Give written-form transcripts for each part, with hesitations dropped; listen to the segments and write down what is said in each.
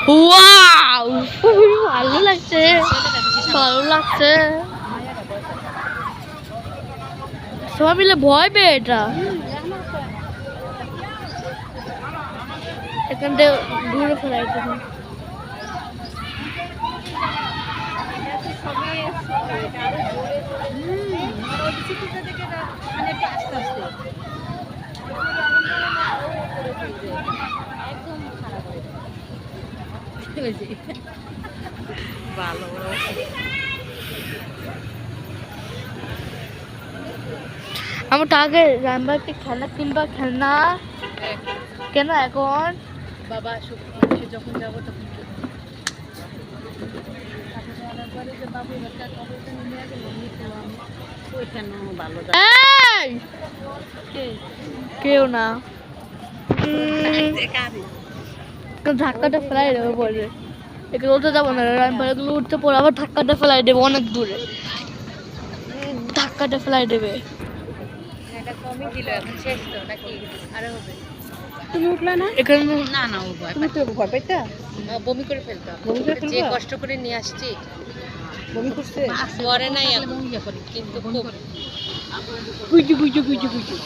wow ভালো লাগছে ভালো লাগছে সবাই মিলে ভয় পেয়ে এটা এখান থেকে ঘুরে ফেলাই ভালো আমার তো আগে রামবাকে খেলনা কিনবা খেলনা কেন এখন বাবা যখন যাবো তখন কেউ না ধাক্কাটা ফেলাই দেবে বলে এগুলো উঠতে যাবো না এগুলো উঠতে পড়ে আবার ধাক্কাটা ফেলাই দেবে অনেক দূরে ধাক্কাটা ফেলাই দেবে কমই দিল এখন শেষ তো নাকি আরো হবে তুমি উঠলে না এখানে না না ও তুমি তো ভয় পাইতা বমি করে ফেলতো যে কষ্ট করে নিয়ে আসছি বমি করছে পরে নাই বমি করে কিন্তু খুব গুজু গুজু গুজু গুজু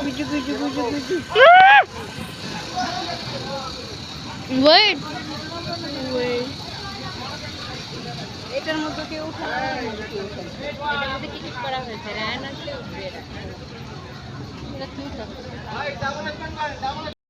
গুজু গুজু গুজু গুজু ওয়েট ওয়েট এটার মধ্যে কেউ উঠে এটার মধ্যে কি কি করা হয়েছে রায়ন আসলে উঠবে এটা